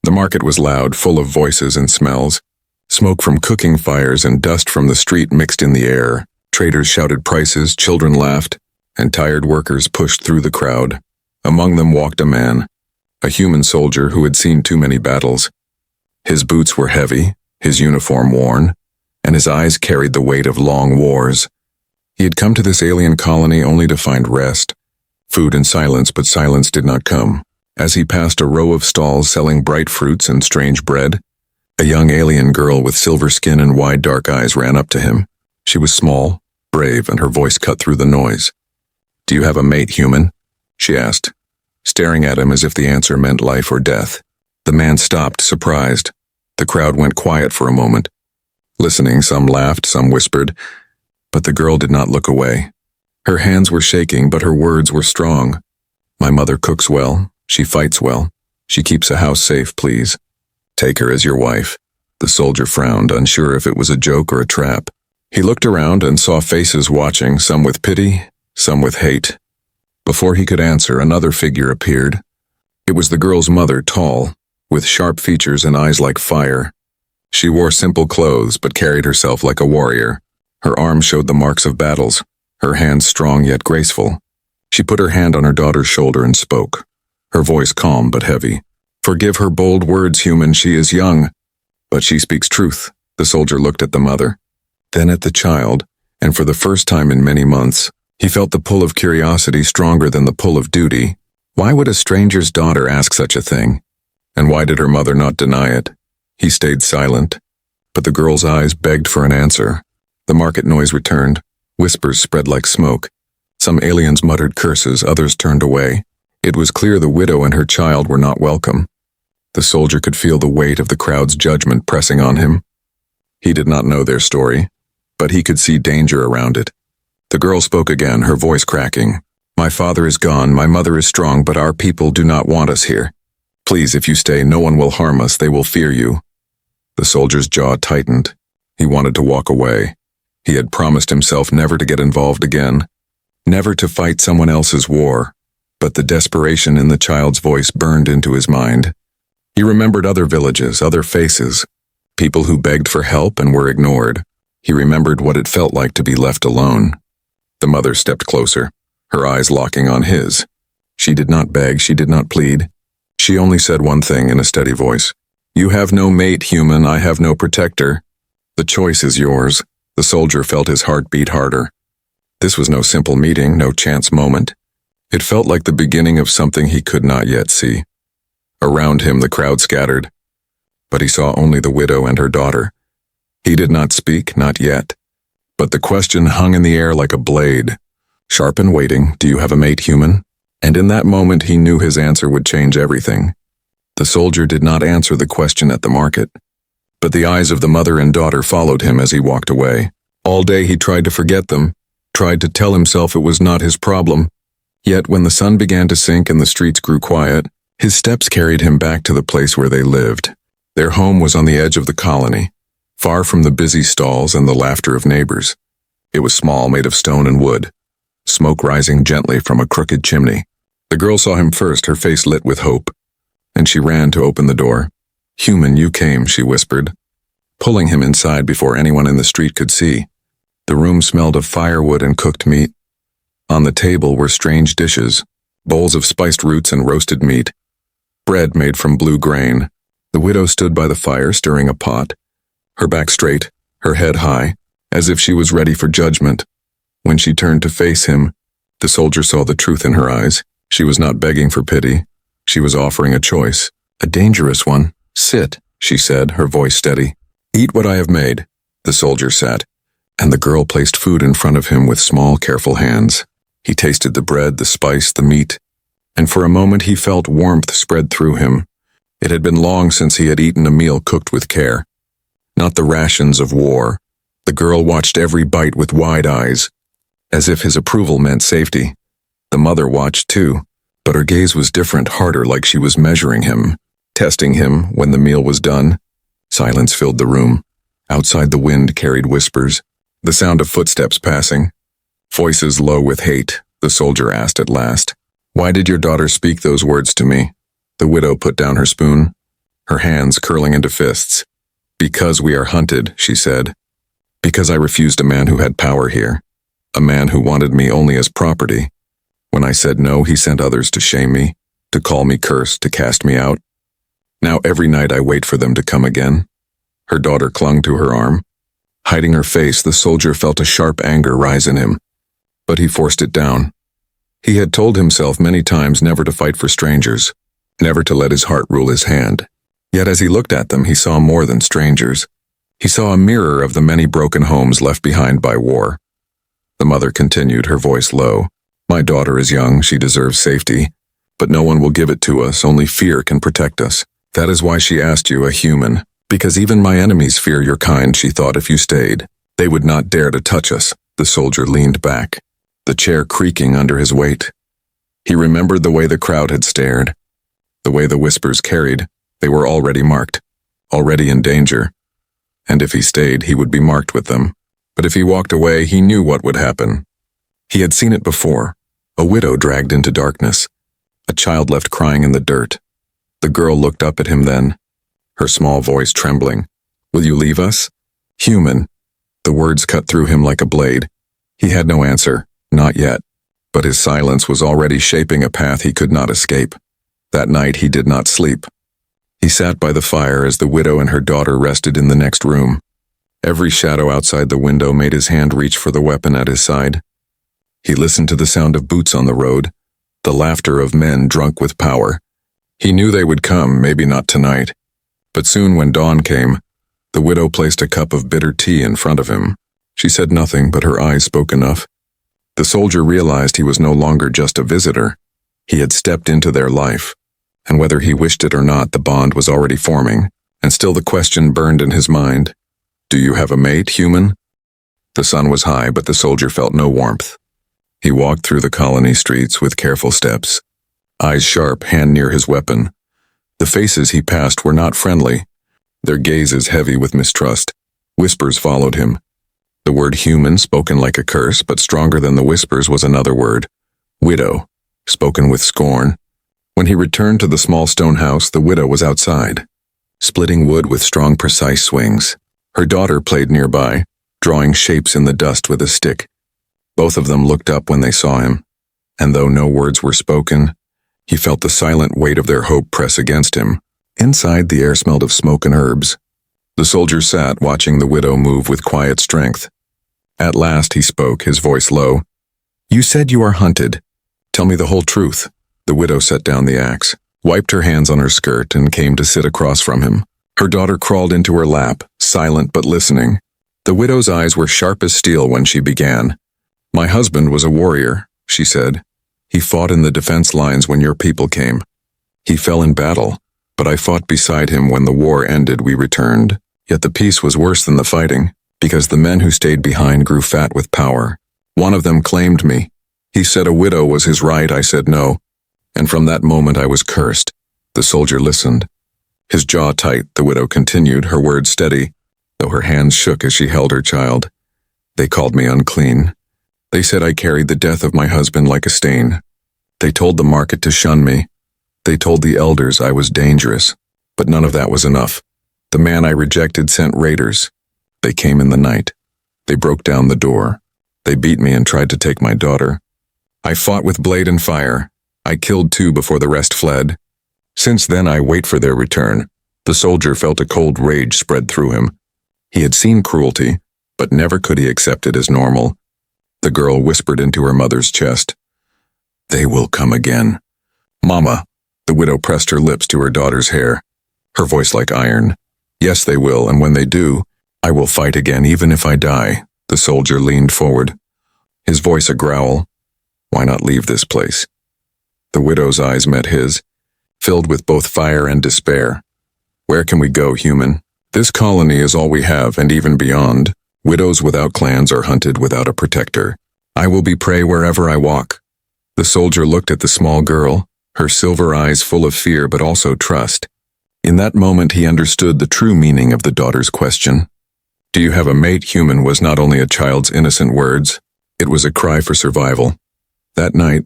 The market was loud, full of voices and smells. Smoke from cooking fires and dust from the street mixed in the air. Traders shouted prices, children laughed, and tired workers pushed through the crowd. Among them walked a man, a human soldier who had seen too many battles. His boots were heavy, his uniform worn, and his eyes carried the weight of long wars. He had come to this alien colony only to find rest, food and silence, but silence did not come. As he passed a row of stalls selling bright fruits and strange bread, a young alien girl with silver skin and wide dark eyes ran up to him. She was small, brave, and her voice cut through the noise. "Do you have a mate, human?" she asked, staring at him as if the answer meant life or death. The man stopped, surprised. The crowd went quiet for a moment. Listening, some laughed, some whispered, but the girl did not look away. Her hands were shaking, but her words were strong. "My mother cooks well, she fights well, she keeps a house safe, please. Take her as your wife." The soldier frowned, unsure if it was a joke or a trap. He looked around and saw faces watching, some with pity, some with hate. Before he could answer, another figure appeared. It was the girl's mother, tall, with sharp features and eyes like fire. She wore simple clothes, but carried herself like a warrior. Her arms showed the marks of battles, her hands strong yet graceful. She put her hand on her daughter's shoulder and spoke, her voice calm but heavy. "Forgive her bold words, human, she is young, but she speaks truth." The soldier looked at the mother, then at the child, and for the first time in many months, he felt the pull of curiosity stronger than the pull of duty. Why would a stranger's daughter ask such a thing? And why did her mother not deny it? He stayed silent, but the girl's eyes begged for an answer. The market noise returned. Whispers spread like smoke. Some aliens muttered curses, others turned away. It was clear the widow and her child were not welcome. The soldier could feel the weight of the crowd's judgment pressing on him. He did not know their story, but he could see danger around it. The girl spoke again, her voice cracking. "My father is gone, my mother is strong, but our people do not want us here. Please, if you stay, no one will harm us, they will fear you." The soldier's jaw tightened. He wanted to walk away. He had promised himself never to get involved again, never to fight someone else's war, but the desperation in the child's voice burned into his mind. He remembered other villages, other faces, people who begged for help and were ignored. He remembered what it felt like to be left alone. The mother stepped closer, her eyes locking on his. She did not beg, she did not plead. She only said one thing in a steady voice. "You have no mate, human, I have no protector. The choice is yours." The soldier felt his heart beat harder. This was no simple meeting, no chance moment. It felt like the beginning of something he could not yet see. Around him the crowd scattered, but he saw only the widow and her daughter. He did not speak, not yet, but the question hung in the air like a blade, sharp and waiting. "Do you have a mate, human?" And in that moment he knew his answer would change everything. The soldier did not answer the question at the market, but the eyes of the mother and daughter followed him as he walked away. All day he tried to forget them, tried to tell himself it was not his problem. Yet when the sun began to sink and the streets grew quiet, his steps carried him back to the place where they lived. Their home was on the edge of the colony, far from the busy stalls and the laughter of neighbors. It was small, made of stone and wood, smoke rising gently from a crooked chimney. The girl saw him first, her face lit with hope, and she ran to open the door. "Human, you came," she whispered, pulling him inside before anyone in the street could see. The room smelled of firewood and cooked meat. On the table were strange dishes, bowls of spiced roots and roasted meat, bread made from blue grain. The widow stood by the fire, stirring a pot, her back straight, her head high, as if she was ready for judgment. When she turned to face him, the soldier saw the truth in her eyes. She was not begging for pity. She was offering a choice, a dangerous one. "Sit," she said, her voice steady. "Eat what I have made." The soldier sat, and the girl placed food in front of him with small, careful hands. He tasted the bread, the spice, the meat, and for a moment he felt warmth spread through him. It had been long since he had eaten a meal cooked with care. Not the rations of war. The girl watched every bite with wide eyes, as if his approval meant safety. The mother watched too, but her gaze was different, harder, like she was measuring him, testing him. When the meal was done, silence filled the room. Outside the wind carried whispers, the sound of footsteps passing. Voices low with hate, the soldier asked at last. "Why did your daughter speak those words to me?" The widow put down her spoon. her hands curling into fists. "Because we are hunted," she said. "Because I refused a man who had power here. A man who wanted me only as property. When I said no, he sent others to shame me, to call me cursed, to cast me out. Now every night I wait for them to come again." Her daughter clung to her arm. Hiding her face, the soldier felt a sharp anger rise in him. But he forced it down. He had told himself many times never to fight for strangers, never to let his heart rule his hand. Yet as he looked at them, he saw more than strangers. He saw a mirror of the many broken homes left behind by war. The mother continued, her voice low. "My daughter is young, she deserves safety. But no one will give it to us, only fear can protect us. That is why she asked you, a human. Because even my enemies fear your kind, she thought if you stayed, they would not dare to touch us." The soldier leaned back, the chair creaking under his weight. He remembered the way the crowd had stared, the way the whispers carried. They were already marked, already in danger. And if he stayed, he would be marked with them. But if he walked away, he knew what would happen. He had seen it before. A widow dragged into darkness. A child left crying in the dirt. The girl looked up at him then, her small voice trembling. "Will you leave us?" "Human." The words cut through him like a blade. He had no answer, not yet. But his silence was already shaping a path he could not escape. That night he did not sleep. He sat by the fire as the widow and her daughter rested in the next room. Every shadow outside the window made his hand reach for the weapon at his side. He listened to the sound of boots on the road, the laughter of men drunk with power. He knew they would come, maybe not tonight. But soon when dawn came, the widow placed a cup of bitter tea in front of him. She said nothing, but her eyes spoke enough. The soldier realized he was no longer just a visitor. He had stepped into their life. And whether he wished it or not, the bond was already forming. And still the question burned in his mind. "Do you have a mate, human?" The sun was high, but the soldier felt no warmth. He walked through the colony streets with careful steps, eyes sharp, hand near his weapon. The faces he passed were not friendly, their gazes heavy with mistrust. Whispers followed him. The word human, spoken like a curse, but stronger than the whispers, was another word. Widow, spoken with scorn. When he returned to the small stone house, the widow was outside, splitting wood with strong, precise swings. Her daughter played nearby, drawing shapes in the dust with a stick. Both of them looked up when they saw him, and though no words were spoken, he felt the silent weight of their hope press against him. Inside, the air smelled of smoke and herbs. The soldier sat, watching the widow move with quiet strength. At last he spoke, his voice low. "You said you are hunted. Tell me the whole truth." The widow set down the axe, wiped her hands on her skirt, and came to sit across from him. Her daughter crawled into her lap, silent but listening. The widow's eyes were sharp as steel when she began. "My husband was a warrior," she said. "He fought in the defense lines when your people came. He fell in battle, but I fought beside him when the war ended. We returned. Yet the peace was worse than the fighting, because the men who stayed behind grew fat with power. One of them claimed me. He said a widow was his right. I said no. And from that moment I was cursed." The soldier listened. His jaw tight, the widow continued, her words steady, though her hands shook as she held her child. "They called me unclean. They said I carried the death of my husband like a stain. They told the market to shun me. They told the elders I was dangerous. But none of that was enough. The man I rejected sent raiders. They came in the night. They broke down the door. They beat me and tried to take my daughter. I fought with blade and fire. I killed 2 before the rest fled. Since then I wait for their return." The soldier felt a cold rage spread through him. He had seen cruelty, but never could he accept it as normal. The girl whispered into her mother's chest. "They will come again." "Mama." The widow pressed her lips to her daughter's hair, her voice like iron. "Yes, they will, and when they do, I will fight again even if I die." The soldier leaned forward, his voice a growl. "Why not leave this place?" The widow's eyes met his, filled with both fire and despair. "Where can we go, human? This colony is all we have, and even beyond. Widows without clans are hunted without a protector. I will be prey wherever I walk." The soldier looked at the small girl, her silver eyes full of fear but also trust. In that moment he understood the true meaning of the daughter's question. "Do you have a mate, human?" was not only a child's innocent words, it was a cry for survival. That night,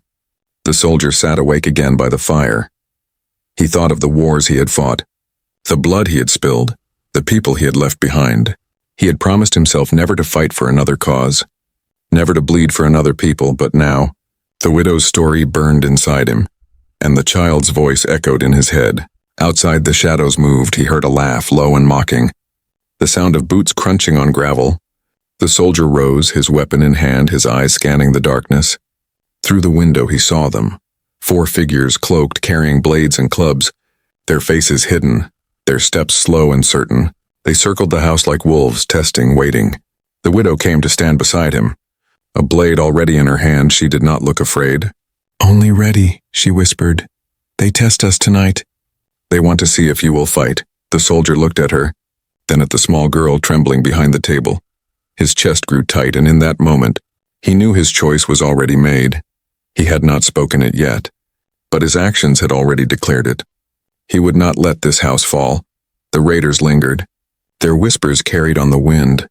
the soldier sat awake again by the fire. He thought of the wars he had fought, The blood he had spilled, the people he had left behind. He had promised himself never to fight for another cause, never to bleed for another people, but now, the widow's story burned inside him, and the child's voice echoed in his head. Outside the shadows moved, he heard a laugh, low and mocking. The sound of boots crunching on gravel. The soldier rose, his weapon in hand, his eyes scanning the darkness. Through the window he saw them. 4 figures cloaked, carrying blades and clubs, their faces hidden, their steps slow and certain. They circled the house like wolves, testing, waiting. The widow came to stand beside him. A blade already in her hand, she did not look afraid. "Only ready," she whispered. "They test us tonight. They want to see if you will fight." The soldier looked at her, then at the small girl trembling behind the table. His chest grew tight, and in that moment, he knew his choice was already made. He had not spoken it yet, but his actions had already declared it. He would not let this house fall. The raiders lingered. Their whispers carried on the wind.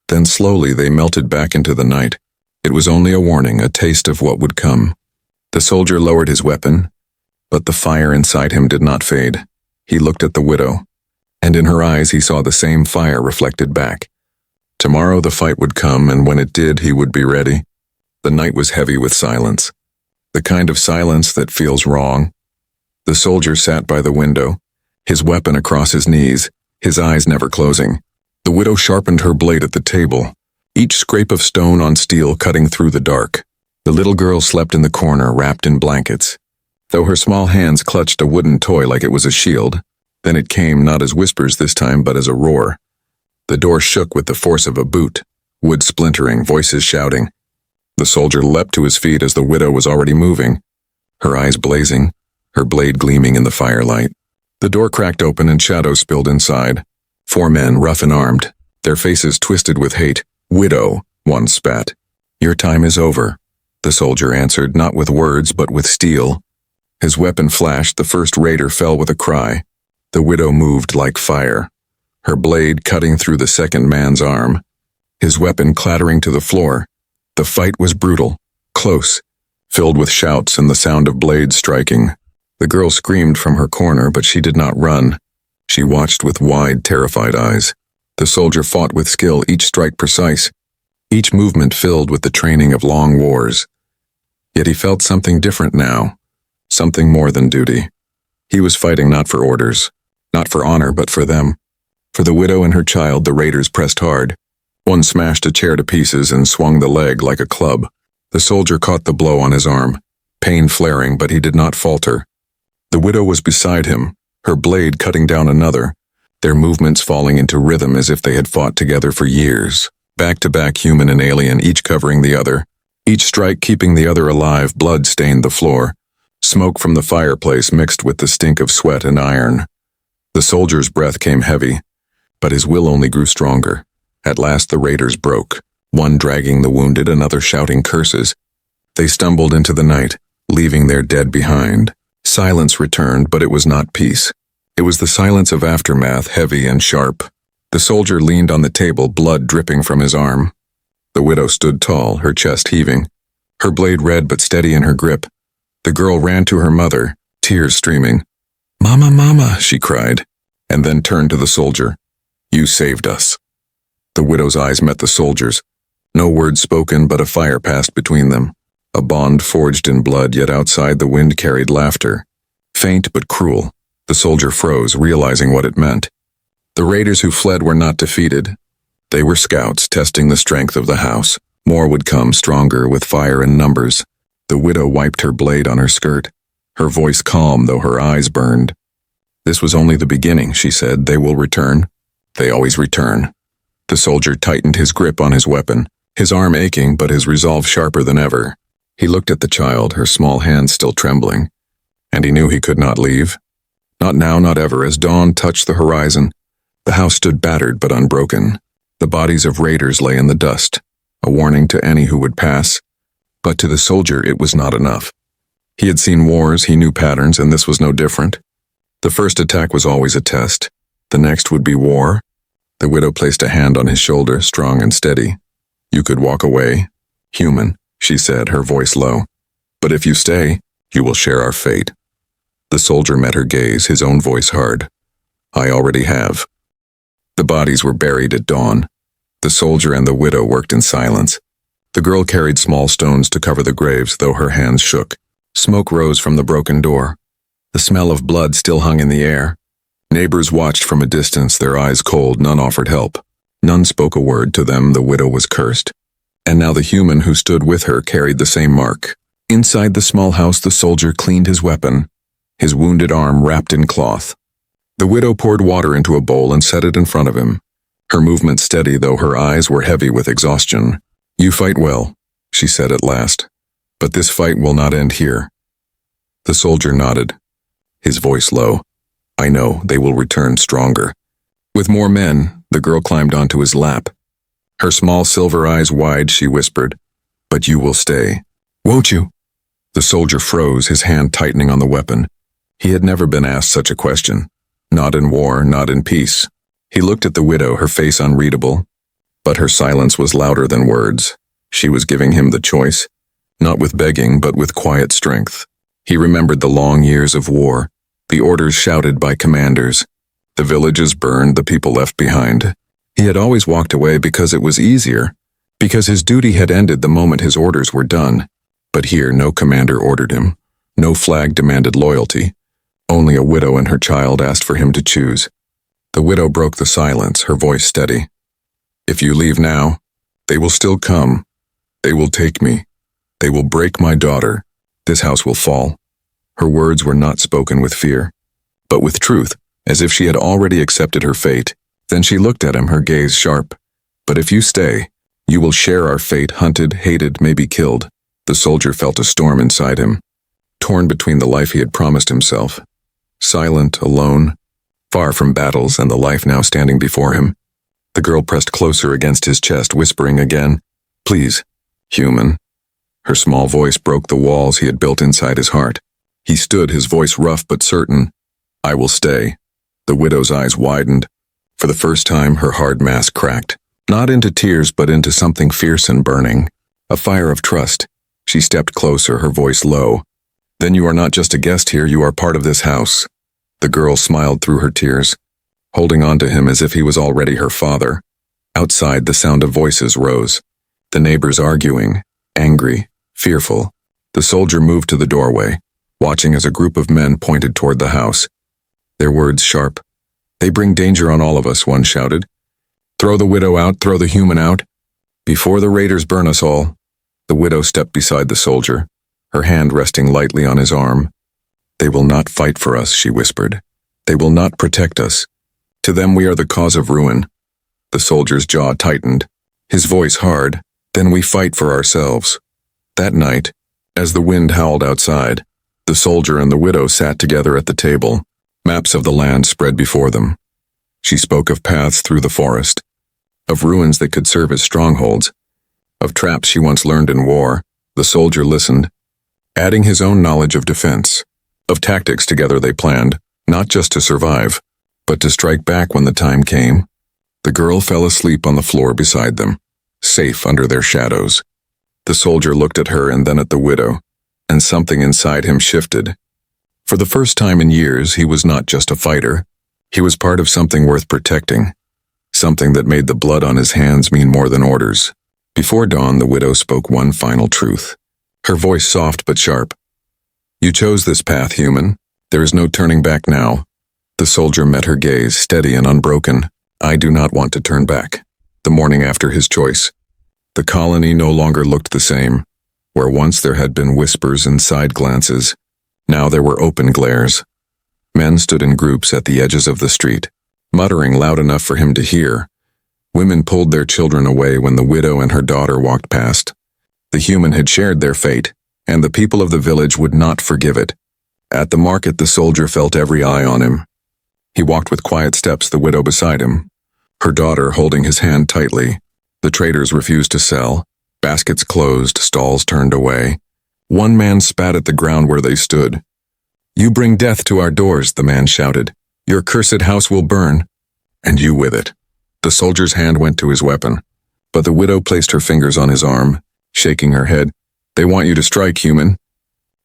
Then slowly they melted back into the night. It was only a warning, a taste of what would come. The soldier lowered his weapon, but the fire inside him did not fade. He looked at the widow, and in her eyes he saw the same fire reflected back. Tomorrow the fight would come, and when it did, he would be ready. The night was heavy with silence, the kind of silence that feels wrong. The soldier sat by the window, his weapon across his knees, his eyes never closing. The widow sharpened her blade at the table, each scrape of stone on steel cutting through the dark. The little girl slept in the corner, wrapped in blankets, though her small hands clutched a wooden toy like it was a shield. Then it came, not as whispers this time, but as a roar. The door shook with the force of a boot, wood splintering, voices shouting. The soldier leapt to his feet as the widow was already moving, her eyes blazing, her blade gleaming in the firelight. The door cracked open and shadows spilled inside. 4 men, rough and armed, their faces twisted with hate. "Widow," one spat. "Your time is over," the soldier answered, not with words but with steel. His weapon flashed, the first raider fell with a cry. The widow moved like fire, her blade cutting through the second man's arm, his weapon clattering to the floor. The fight was brutal, close, filled with shouts and the sound of blades striking. The girl screamed from her corner, but she did not run. She watched with wide, terrified eyes. The soldier fought with skill, each strike precise, each movement filled with the training of long wars. Yet he felt something different now, something more than duty. He was fighting not for orders, not for honor, but for them. For the widow and her child, the raiders pressed hard. One smashed a chair to pieces and swung the leg like a club. The soldier caught the blow on his arm, pain flaring, but he did not falter. The widow was beside him, her blade cutting down another, their movements falling into rhythm as if they had fought together for years, back to back, human and alien, each covering the other. Each strike keeping the other alive. Blood stained the floor. Smoke from the fireplace mixed with the stink of sweat and iron. The soldier's breath came heavy, but his will only grew stronger. At last the raiders broke, one dragging the wounded, another shouting curses. They stumbled into the night, leaving their dead behind. Silence returned, but it was not peace. It was the silence of aftermath, heavy and sharp. The soldier leaned on the table, blood dripping from his arm. The widow stood tall, her chest heaving, her blade red but steady in her grip. The girl ran to her mother, tears streaming. "Mama, Mama," she cried, and then turned to the soldier. "You saved us." The widow's eyes met the soldier's. No word spoken, but a fire passed between them. A bond forged in blood, yet outside the wind carried laughter. Faint but cruel, the soldier froze, realizing what it meant. The raiders who fled were not defeated. They were scouts, testing the strength of the house. More would come, stronger, with fire and numbers. The widow wiped her blade on her skirt, her voice calm though her eyes burned. "This was only the beginning," she said. "They will return. They always return." The soldier tightened his grip on his weapon, his arm aching but his resolve sharper than ever. He looked at the child, her small hands still trembling, and he knew he could not leave. Not now, not ever. As dawn touched the horizon, the house stood battered but unbroken. The bodies of raiders lay in the dust, a warning to any who would pass. But to the soldier it was not enough. He had seen wars, he knew patterns, and this was no different. The first attack was always a test. The next would be war. The widow placed a hand on his shoulder, strong and steady. "You could walk away, human," she said, her voice low. "But if you stay, you will share our fate." The soldier met her gaze, his own voice hard. I already have. The bodies were buried at dawn. The soldier and the widow worked in silence. The girl carried small stones to cover the graves, though her hands shook. Smoke rose from the broken door. The smell of blood still hung in the air. Neighbors watched from a distance, their eyes cold. None offered help. None spoke a word. To them, the widow was cursed. And now the human who stood with her carried the same mark. Inside the small house, the soldier cleaned his weapon, his wounded arm wrapped in cloth. The widow poured water into a bowl and set it in front of him, her movement steady, though her eyes were heavy with exhaustion. "You fight well," she said at last, "but this fight will not end here." The soldier nodded, his voice low. "I know, they will return stronger." With more men, the girl climbed onto his lap. Her small silver eyes wide, she whispered, "But you will stay, won't you?" The soldier froze, his hand tightening on the weapon. He had never been asked such a question. Not in war, not in peace. He looked at the widow, her face unreadable. But her silence was louder than words. She was giving him the choice, not with begging, but with quiet strength. He remembered the long years of war, the orders shouted by commanders, the villages burned, the people left behind. He had always walked away because it was easier, because his duty had ended the moment his orders were done. But here no commander ordered him, no flag demanded loyalty. Only a widow and her child asked for him to choose. The widow broke the silence, her voice steady. "If you leave now, they will still come. They will take me. They will break my daughter. This house will fall." Her words were not spoken with fear, but with truth, as if she had already accepted her fate. Then she looked at him, her gaze sharp. "But if you stay, you will share our fate, hunted, hated, maybe killed." The soldier felt a storm inside him, torn between the life he had promised himself. Silent, alone, far from battles and the life now standing before him. The girl pressed closer against his chest, whispering again, "Please, human." Her small voice broke the walls he had built inside his heart. He stood, his voice rough but certain. "I will stay." The widow's eyes widened. For the first time, her hard mask cracked, not into tears but into something fierce and burning, a fire of trust. She stepped closer, her voice low. "Then you are not just a guest here, you are part of this house." The girl smiled through her tears, holding on to him as if he was already her father. Outside, the sound of voices rose, the neighbors arguing, angry, fearful. The soldier moved to the doorway, watching as a group of men pointed toward the house. Their words sharp. "They bring danger on all of us," one shouted. "Throw the widow out, throw the human out. Before the raiders burn us all." The widow stepped beside the soldier, her hand resting lightly on his arm. "They will not fight for us," she whispered. "They will not protect us. To them we are the cause of ruin." The soldier's jaw tightened, his voice hard. "Then we fight for ourselves." That night, as the wind howled outside, the soldier and the widow sat together at the table, maps of the land spread before them. She spoke of paths through the forest, of ruins that could serve as strongholds, of traps she once learned in war. The soldier listened, adding his own knowledge of defense, of tactics. Together they planned, not just to survive, but to strike back when the time came. The girl fell asleep on the floor beside them, safe under their shadows. The soldier looked at her and then at the widow, and something inside him shifted. For the first time in years, he was not just a fighter. He was part of something worth protecting, something that made the blood on his hands mean more than orders. Before dawn, the widow spoke one final truth, her voice soft but sharp. "You chose this path, human. There is no turning back now." The soldier met her gaze, steady and unbroken. "I do not want to turn back." The morning after his choice, the colony no longer looked the same. Where once there had been whispers and side glances, now there were open glares. Men stood in groups at the edges of the street, muttering loud enough for him to hear. Women pulled their children away when the widow and her daughter walked past. The human had shared their fate, and the people of the village would not forgive it. At the market, the soldier felt every eye on him. He walked with quiet steps, the widow beside him, her daughter holding his hand tightly. The traders refused to sell. Baskets closed, stalls turned away. One man spat at the ground where they stood. "You bring death to our doors," the man shouted. "Your cursed house will burn, and you with it." The soldier's hand went to his weapon, but the widow placed her fingers on his arm, shaking her head. "They want you to strike, human.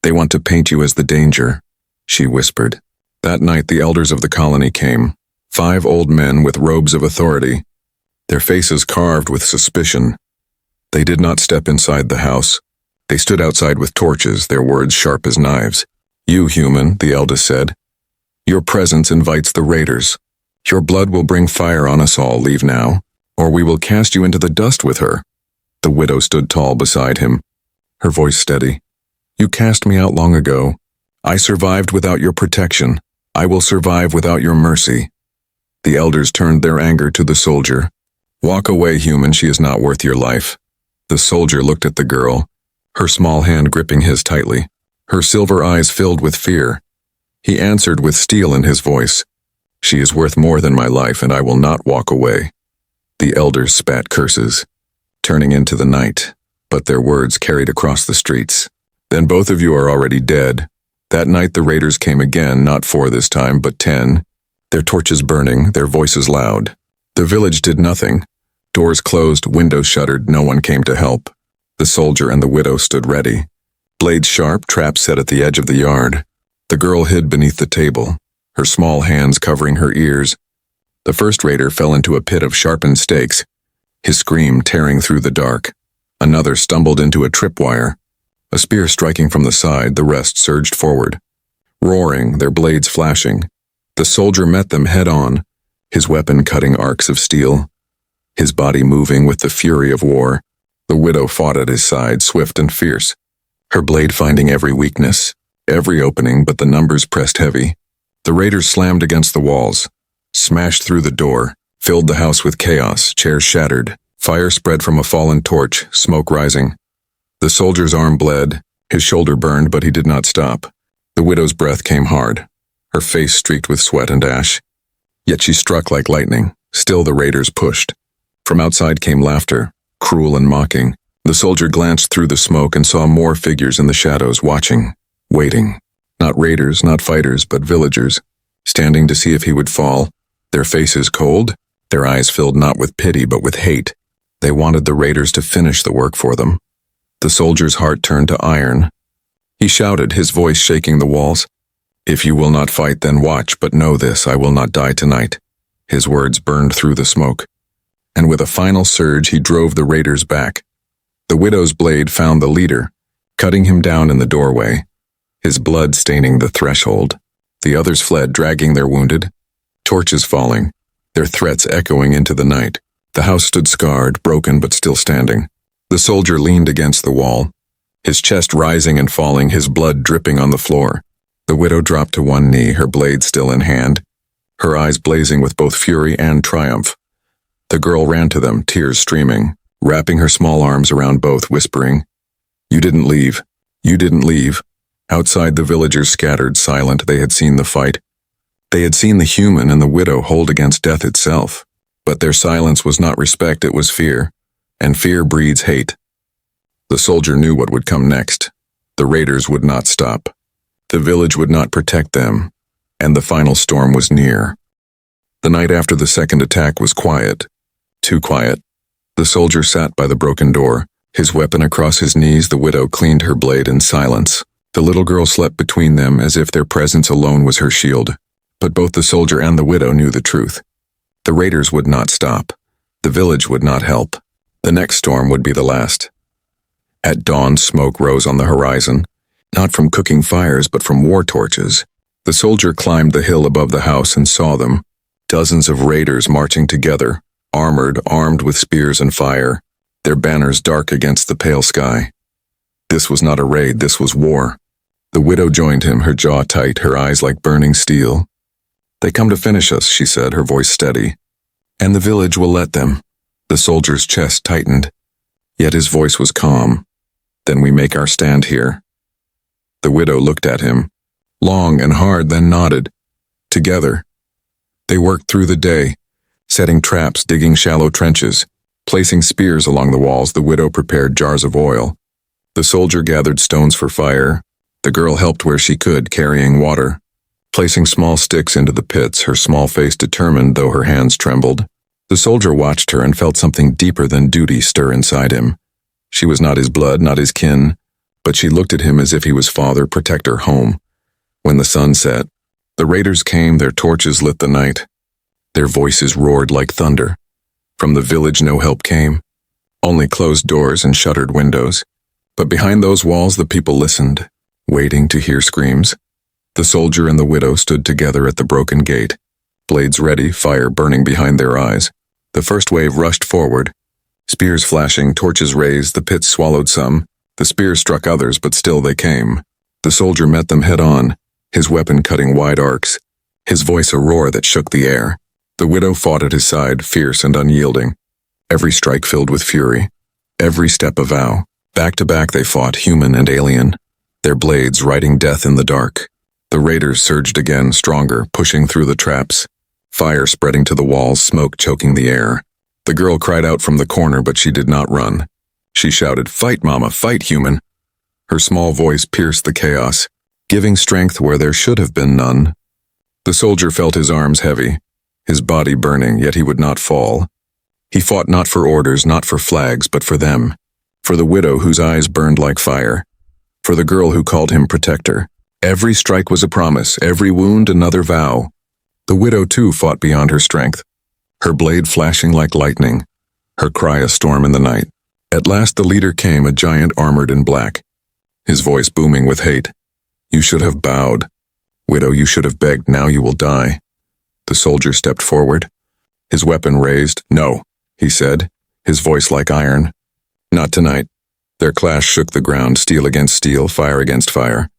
They want to paint you as the danger," she whispered. That night the elders of the colony came, 5 old men with robes of authority, their faces carved with suspicion. They did not step inside the house. They stood outside with torches, their words sharp as knives. "You, human," the eldest said. "Your presence invites the raiders. Your blood will bring fire on us all. Leave now, or we will cast you into the dust with her." The widow stood tall beside him, her voice steady. "You cast me out long ago. I survived without your protection. I will survive without your mercy." The elders turned their anger to the soldier. "Walk away, human, she is not worth your life." The soldier looked at the girl, her small hand gripping his tightly, her silver eyes filled with fear. He answered with steel in his voice, "She is worth more than my life, and I will not walk away." The elders spat curses, turning into the night, but their words carried across the streets. "Then both of you are already dead." That night the raiders came again, not 4 this time, but 10, their torches burning, their voices loud. The village did nothing. Doors closed, windows shuttered, no one came to help. The soldier and the widow stood ready, blades sharp, traps set at the edge of the yard. The girl hid beneath the table, her small hands covering her ears. The first raider fell into a pit of sharpened stakes, his scream tearing through the dark. Another stumbled into a tripwire. A spear striking from the side, the rest surged forward, roaring, their blades flashing. The soldier met them head-on, his weapon cutting arcs of steel, his body moving with the fury of war. The widow fought at his side, swift and fierce, her blade finding every weakness, every opening, but the numbers pressed heavy. The raiders slammed against the walls, smashed through the door, filled the house with chaos, chairs shattered, fire spread from a fallen torch, smoke rising. The soldier's arm bled, his shoulder burned, but he did not stop. The widow's breath came hard, her face streaked with sweat and ash. Yet she struck like lightning. Still the raiders pushed. From outside came laughter, cruel and mocking. The soldier glanced through the smoke and saw more figures in the shadows, watching, waiting. Not raiders, not fighters, but villagers, standing to see if he would fall, their faces cold, their eyes filled not with pity but with hate. They wanted the raiders to finish the work for them. The soldier's heart turned to iron. He shouted, his voice shaking the walls. "If you will not fight, then watch, but know this, I will not die tonight." His words burned through the smoke, and with a final surge he drove the raiders back. The widow's blade found the leader, cutting him down in the doorway, his blood staining the threshold. The others fled, dragging their wounded, torches falling, their threats echoing into the night. The house stood scarred, broken but still standing. The soldier leaned against the wall, his chest rising and falling, his blood dripping on the floor. The widow dropped to one knee, her blade still in hand, her eyes blazing with both fury and triumph. The girl ran to them, tears streaming, wrapping her small arms around both, whispering, "You didn't leave. You didn't leave." Outside, the villagers scattered, silent. They had seen the fight. They had seen the human and the widow hold against death itself. But their silence was not respect, it was fear. And fear breeds hate. The soldier knew what would come next. The raiders would not stop. The village would not protect them. And the final storm was near. The night after the second attack was quiet. Too quiet. The soldier sat by the broken door, his weapon across his knees. The widow cleaned her blade in silence. The little girl slept between them as if their presence alone was her shield. But both the soldier and the widow knew the truth. The raiders would not stop. The village would not help. The next storm would be the last. At dawn, smoke rose on the horizon, not from cooking fires but from war torches. The soldier climbed the hill above the house and saw them, dozens of raiders marching together, armored, armed with spears and fire, their banners dark against the pale sky. This was not a raid, this was war. The widow joined him, her jaw tight, her eyes like burning steel. "They come to finish us," she said, her voice steady. "And the village will let them." The soldier's chest tightened, yet his voice was calm. "Then we make our stand here." The widow looked at him, long and hard, then nodded. Together. They worked through the day, setting traps, digging shallow trenches, placing spears along the walls. The widow prepared jars of oil. The soldier gathered stones for fire. The girl helped where she could, carrying water, placing small sticks into the pits, her small face determined though her hands trembled. The soldier watched her and felt something deeper than duty stir inside him. She was not his blood, not his kin, but she looked at him as if he was father, protector, home. When the sun set, the raiders came, their torches lit the night. Their voices roared like thunder. From the village no help came, only closed doors and shuttered windows. But behind those walls the people listened, waiting to hear screams. The soldier and the widow stood together at the broken gate, blades ready, fire burning behind their eyes. The first wave rushed forward. Spears flashing, torches raised, the pits swallowed some. The spears struck others, but still they came. The soldier met them head-on, his weapon cutting wide arcs, his voice a roar that shook the air. The widow fought at his side, fierce and unyielding. Every strike filled with fury, every step a vow. Back to back they fought, human and alien, their blades writing death in the dark. The raiders surged again, stronger, pushing through the traps. Fire spreading to the walls, smoke choking the air. The girl cried out from the corner, but she did not run. She shouted, "Fight, Mama, fight, human!" Her small voice pierced the chaos, giving strength where there should have been none. The soldier felt his arms heavy, his body burning, yet he would not fall. He fought not for orders, not for flags, but for them. For the widow whose eyes burned like fire. For the girl who called him protector. Every strike was a promise, every wound another vow. The widow too fought beyond her strength, her blade flashing like lightning, her cry a storm in the night. At last the leader came, a giant armored in black, his voice booming with hate. "You should have bowed. Widow, you should have begged, now you will die." The soldier stepped forward, his weapon raised. "No," he said, his voice like iron. "Not tonight." Their clash shook the ground, steel against steel, fire against fire.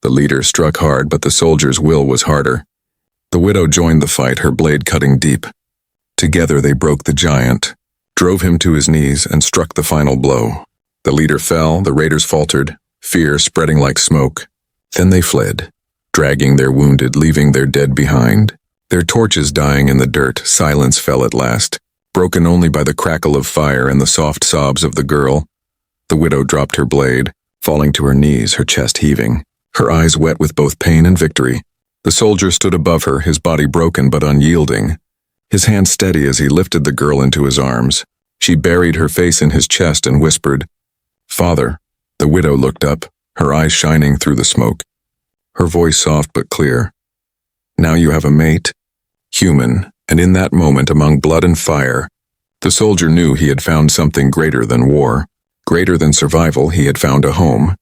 The leader struck hard, but the soldier's will was harder. The widow joined the fight, her blade cutting deep. Together they broke the giant, drove him to his knees, and struck the final blow. The leader fell, the raiders faltered, fear spreading like smoke. Then they fled, dragging their wounded, leaving their dead behind. Their torches dying in the dirt, silence fell at last, broken only by the crackle of fire and the soft sobs of the girl. The widow dropped her blade, falling to her knees, her chest heaving, her eyes wet with both pain and victory. The soldier stood above her, his body broken but unyielding, his hand steady as he lifted the girl into his arms. She buried her face in his chest and whispered, "Father." The widow looked up, her eyes shining through the smoke, her voice soft but clear. "Now you have a mate, human," and in that moment, among blood and fire, the soldier knew he had found something greater than war. Greater than survival, he had found a home.